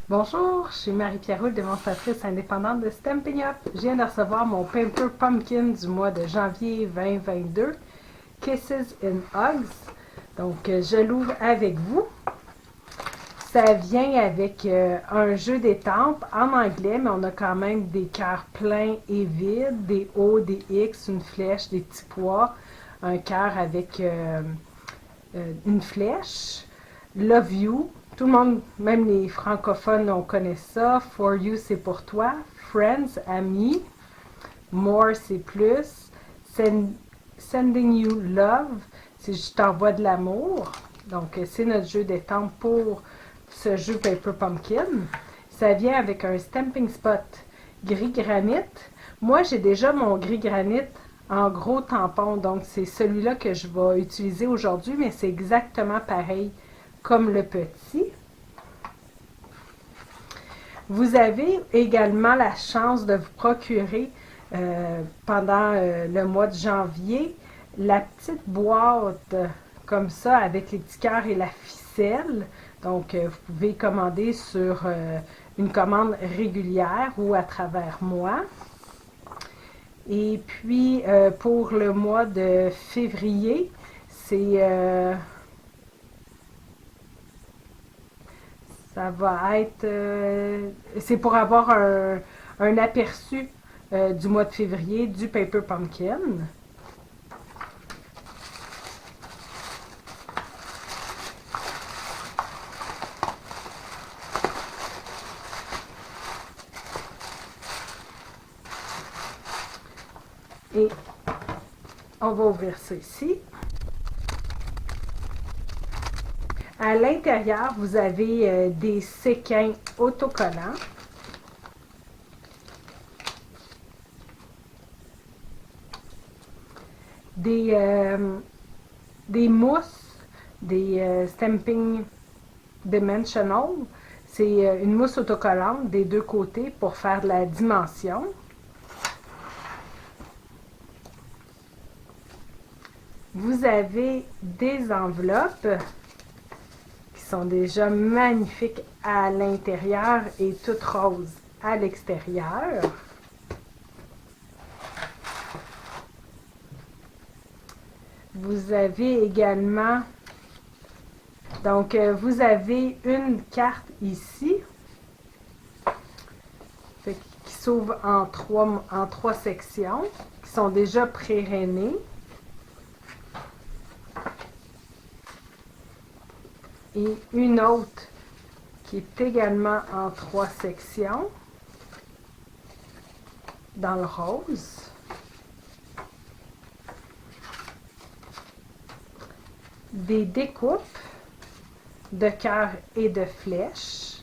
Bonjour, je suis Marie-Pierre Roux, démonstratrice indépendante de Stampin' Up. Je viens de recevoir mon Paper Pumpkin du mois de janvier 2022, Kisses and Hugs. Donc, je l'ouvre avec vous. Ça vient avec un jeu d'étampes en anglais, mais on a quand même des cœurs pleins et vides, des O, des X, une flèche, des petits pois, un cœur avec une flèche. Love You, tout le monde, même les francophones, on connaît ça. For You, c'est pour toi. Friends, amis. More, c'est plus. Sending You Love, c'est je t'envoie de l'amour. Donc, c'est notre jeu d'étampes pour ce jeu Paper Pumpkin. Ça vient avec un stamping spot gris granit. Moi, j'ai déjà mon gris granit en gros tampon, donc c'est celui-là que je vais utiliser aujourd'hui, mais c'est exactement pareil comme le petit. Vous avez également la chance de vous procurer pendant le mois de janvier la petite boîte comme ça avec les petits cœurs et la ficelle. Donc, vous pouvez commander sur une commande régulière ou à travers moi. Et puis, pour le mois de février, ça va être... c'est pour avoir un aperçu du mois de février du Paper Pumpkin. Et on va ouvrir ça ici. À l'intérieur, vous avez des séquins autocollants. Des mousses, des Stamping Dimensional. C'est une mousse autocollante des deux côtés pour faire de la dimension. Vous avez des enveloppes qui sont déjà magnifiques à l'intérieur et toutes roses à l'extérieur. Vous avez également, donc vous avez une carte ici qui s'ouvre en trois sections qui sont déjà pré-rainées. Et une autre qui est également en trois sections dans le rose. Des découpes de cœurs et de flèches.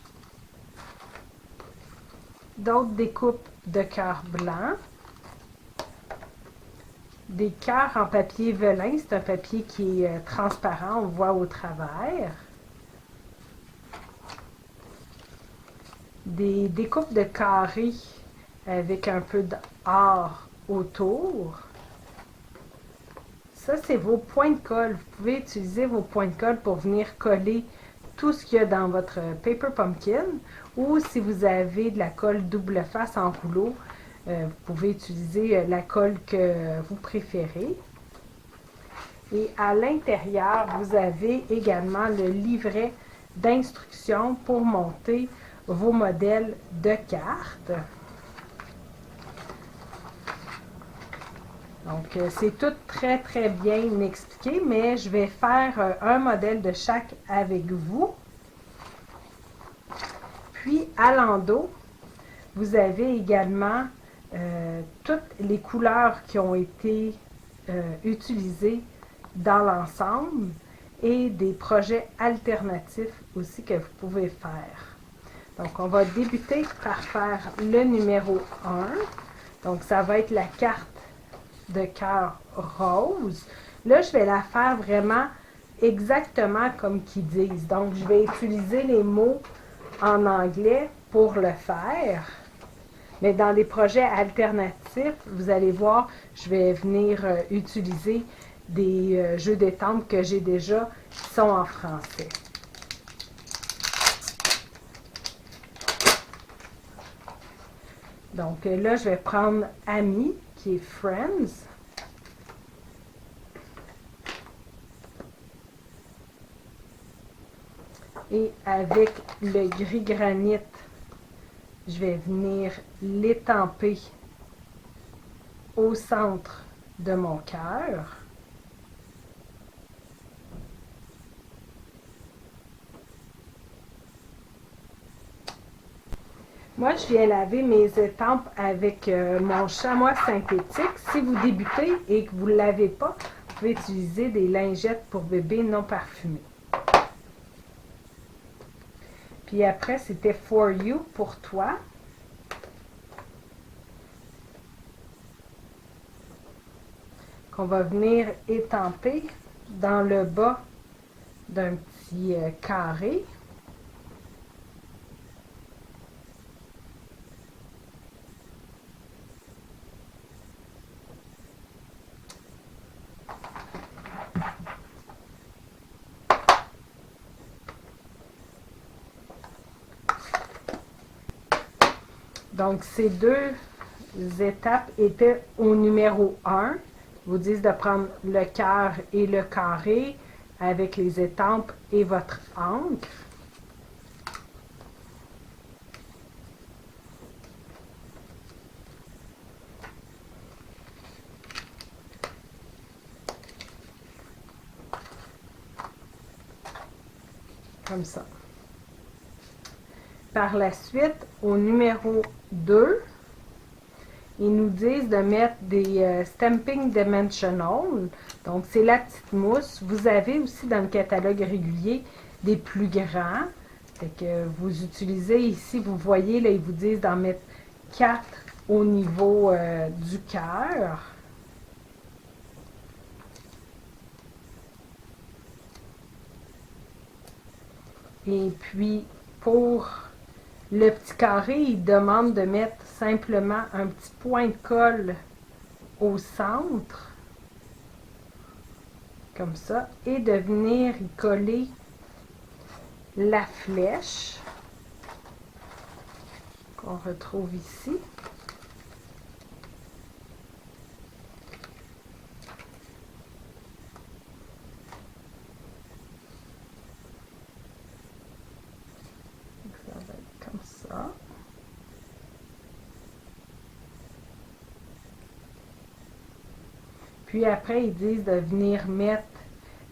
D'autres découpes de cœurs blancs. Des cœurs en papier velin, c'est un papier qui est transparent, on voit au travers. Des découpes de carrés avec un peu d'or autour. Ça, c'est vos points de colle. Vous pouvez utiliser vos points de colle pour venir coller tout ce qu'il y a dans votre Paper Pumpkin. Ou si vous avez de la colle double face en rouleau, vous pouvez utiliser la colle que vous préférez. Et à l'intérieur, vous avez également le livret d'instructions pour monter vos modèles de cartes. Donc, c'est tout très, très bien expliqué, mais je vais faire un modèle de chaque avec vous. Puis, à l'endos, vous avez également toutes les couleurs qui ont été utilisées dans l'ensemble et des projets alternatifs aussi que vous pouvez faire. Donc, on va débuter par faire le numéro 1. Donc, ça va être la carte de cœur rose. Là, je vais la faire vraiment exactement comme qu'ils disent. Donc, je vais utiliser les mots en anglais pour le faire. Mais dans des projets alternatifs, vous allez voir, je vais venir utiliser des jeux d'étampes que j'ai déjà qui sont en français. Donc là, je vais prendre Amis, qui est Friends. Et avec le gris granit, je vais venir l'étamper au centre de mon cœur. Moi, je viens laver mes étampes avec mon chamois synthétique. Si vous débutez et que vous ne l'avez pas, vous pouvez utiliser des lingettes pour bébé non parfumées. Puis après, c'était For You, pour toi. Qu'on va venir étamper dans le bas d'un petit carré. Donc, ces deux étapes étaient au numéro 1. Ils vous disent de prendre le cœur et le carré avec les étampes et votre encre. Comme ça. Par la suite, au numéro 2, ils nous disent de mettre des Stamping Dimensional. Donc, c'est la petite mousse. Vous avez aussi dans le catalogue régulier des plus grands. Fait que vous utilisez ici, vous voyez, là, ils vous disent d'en mettre 4 au niveau du cœur. Et puis, pour le petit carré, il demande de mettre simplement un petit point de colle au centre, comme ça, et de venir y coller la flèche qu'on retrouve ici. Ça va être comme ça. Puis après, ils disent de venir mettre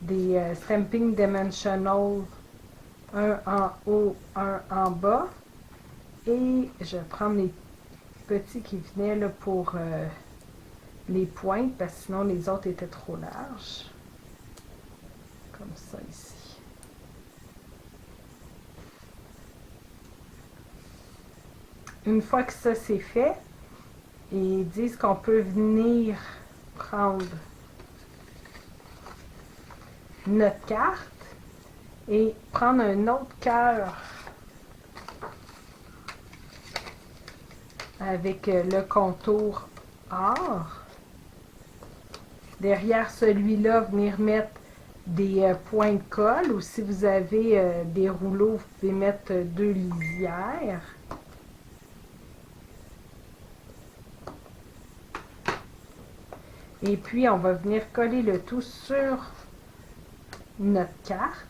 des Stamping Dimensional, un en haut, un en bas. Et je vais prendre les petits qui venaient là pour les pointes, parce que sinon les autres étaient trop larges. Comme ça ici. Une fois que ça c'est fait, ils disent qu'on peut venir prendre notre carte et prendre un autre cœur avec le contour or. Derrière celui-là, venir mettre des points de colle, ou si vous avez des rouleaux, vous pouvez mettre 2 lisières. Et puis, on va venir coller le tout sur notre carte.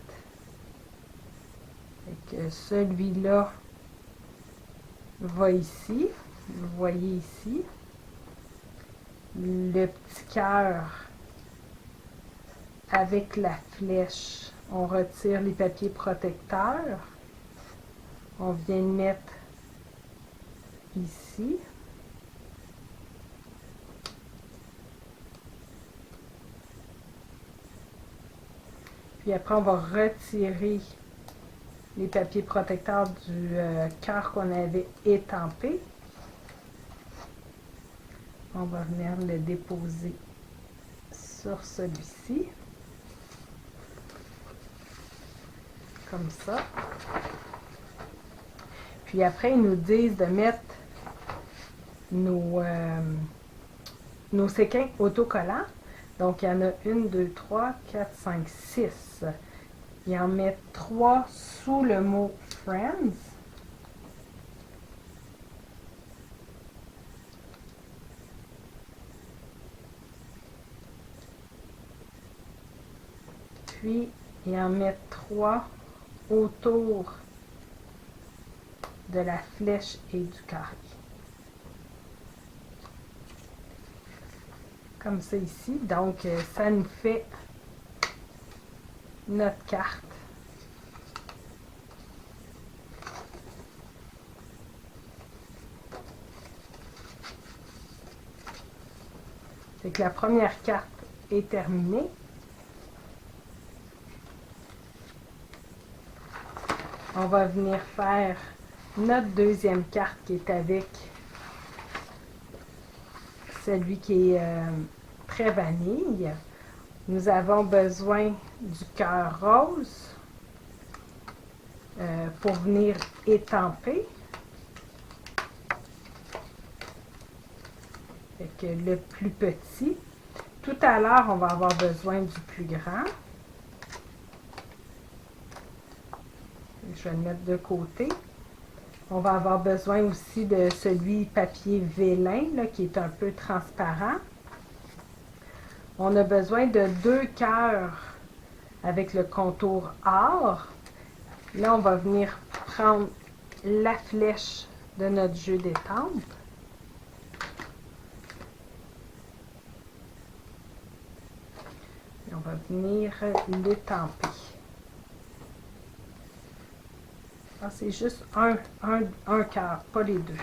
Celui-là va ici. Vous voyez ici. Le petit cœur avec la flèche. On retire les papiers protecteurs. On vient le mettre ici. Puis après, on va retirer les papiers protecteurs du cœur qu'on avait étampé. On va venir le déposer sur celui-ci. Comme ça. Puis après, ils nous disent de mettre nos séquins autocollants. Donc, il y en a 1, 2, 3, 4, 5, 6. Il en met 3 sous le mot Friends. puis et en mettre 3 autour de la flèche et du carré. Comme ça ici. Donc, ça nous fait notre carte. C'est que la première carte est terminée. On va venir faire notre deuxième carte qui est avec celui qui est très vanille. Nous avons besoin du cœur rose pour venir étamper. Fait que le plus petit. Tout à l'heure, on va avoir besoin du plus grand. Je vais le mettre de côté. On va avoir besoin aussi de celui papier vélin, là, qui est un peu transparent. On a besoin de 2 cœurs avec le contour or. Là, on va venir prendre la flèche de notre jeu d'étampe. Et on va venir l'étamper. Ah, c'est juste un quart, pas les deux.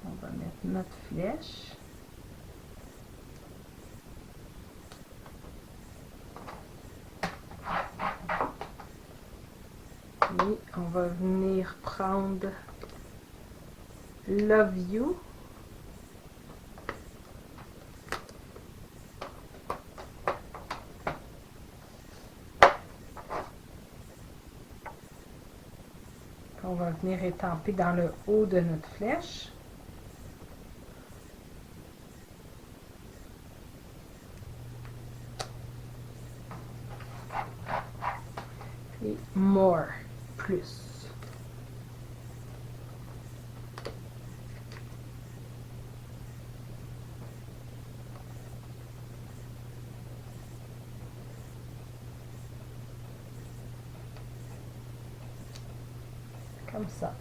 On va mettre notre flèche. Et on va venir prendre Love You. On va venir étamper dans le haut de notre flèche. Et more, plus. Comme ça.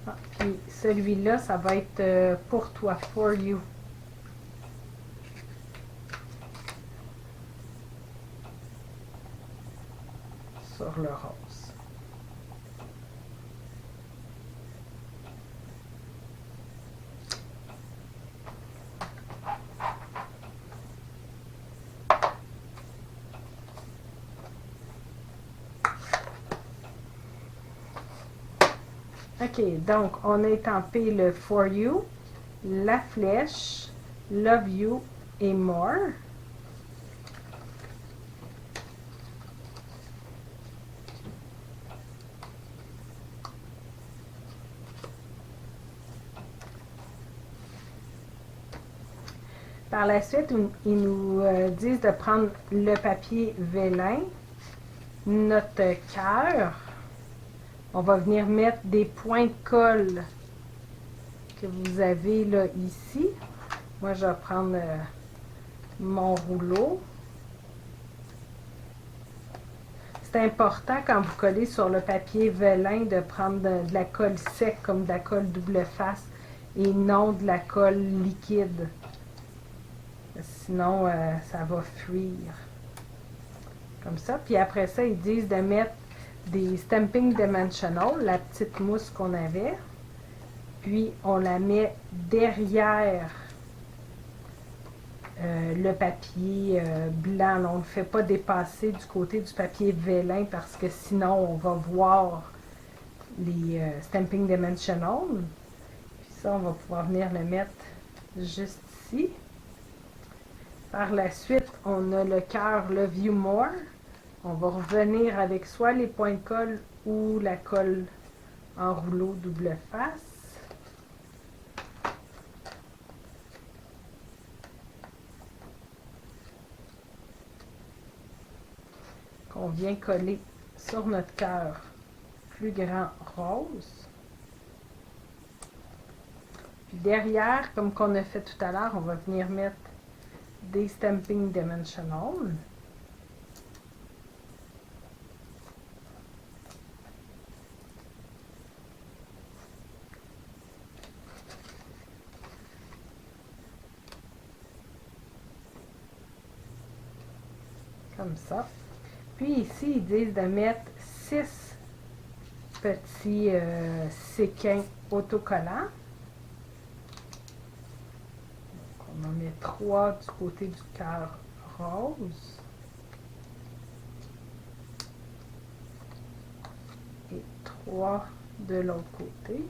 Ah, puis celui-là, ça va être pour toi, for you. Sur le rose. OK, donc on a étampé le For You, la flèche, Love You et More. Par la suite, ils nous disent de prendre le papier vélin, notre cœur. On va venir mettre des points de colle que vous avez là ici. Moi, je vais prendre mon rouleau. C'est important quand vous collez sur le papier vélin de prendre de la colle sec comme de la colle double face et non de la colle liquide. Sinon, ça va fuir. Comme ça. Puis après ça, ils disent de mettre des Stamping Dimensional, la petite mousse qu'on avait. Puis, on la met derrière le papier blanc. Là, on ne le fait pas dépasser du côté du papier vélin parce que sinon, on va voir les Stamping Dimensional. Puis ça, on va pouvoir venir le mettre juste ici. Par la suite, on a le cœur Love You More. On va revenir avec soit les points de colle ou la colle en rouleau double face. qu'on vient coller sur notre cœur plus grand rose. Puis derrière, comme qu'on a fait tout à l'heure, on va venir mettre des Stampin' Dimensional. Comme ça. Puis ici, ils disent de mettre 6 petits séquins autocollants. Donc, on en met 3 du côté du cœur rose. Et 3 de l'autre côté.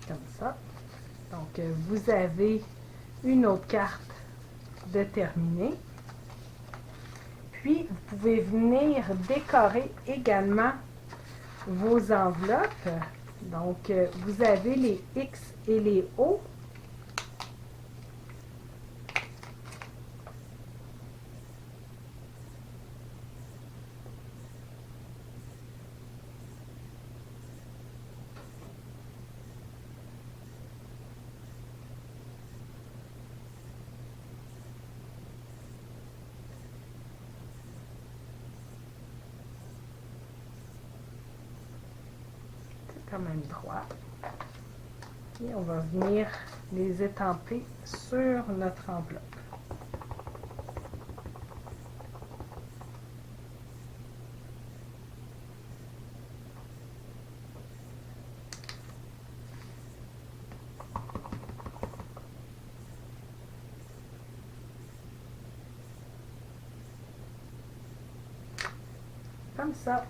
Comme ça. Donc, vous avez une autre carte de terminer. Puis, vous pouvez venir décorer également vos enveloppes. Donc, vous avez les X et les O. Quand même droit. Et on va venir les étamper sur notre enveloppe. Comme ça.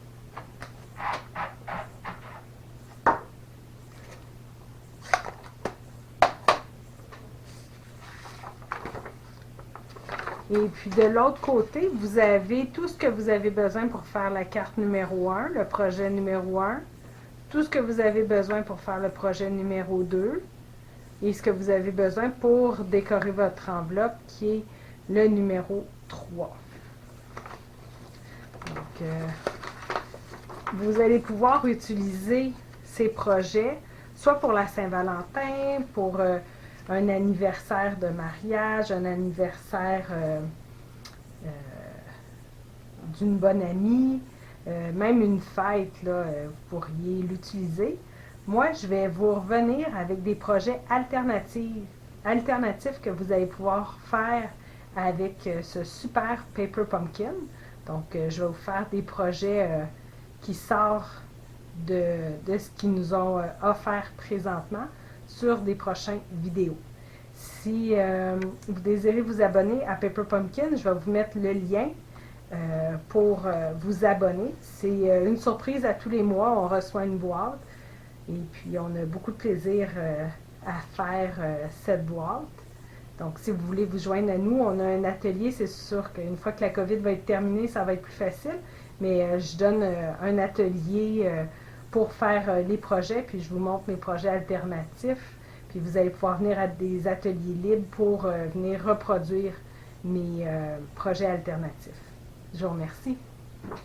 Et puis de l'autre côté, vous avez tout ce que vous avez besoin pour faire la carte numéro 1, le projet numéro 1, tout ce que vous avez besoin pour faire le projet numéro 2 et ce que vous avez besoin pour décorer votre enveloppe qui est le numéro 3. Donc, vous allez pouvoir utiliser ces projets soit pour la Saint-Valentin, pour un anniversaire de mariage, un anniversaire d'une bonne amie, même une fête, là, vous pourriez l'utiliser. Moi, je vais vous revenir avec des projets alternatifs que vous allez pouvoir faire avec ce super Paper Pumpkin. Donc, je vais vous faire des projets qui sortent de ce qu'ils nous ont offert présentement sur des prochaines vidéos. Si vous désirez vous abonner à Paper Pumpkin, je vais vous mettre le lien pour vous abonner. C'est une surprise à tous les mois, on reçoit une boîte et puis on a beaucoup de plaisir à faire cette boîte. Donc, si vous voulez vous joindre à nous, on a un atelier. C'est sûr qu'une fois que la COVID va être terminée, ça va être plus facile. Mais je donne un atelier pour faire les projets, puis je vous montre mes projets alternatifs. Puis vous allez pouvoir venir à des ateliers libres pour venir reproduire mes projets alternatifs. Je vous remercie.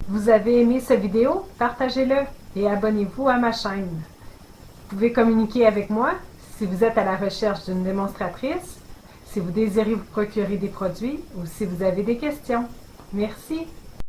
Vous avez aimé cette vidéo? Partagez-le et abonnez-vous à ma chaîne. Vous pouvez communiquer avec moi si vous êtes à la recherche d'une démonstratrice, si vous désirez vous procurer des produits ou si vous avez des questions. Merci.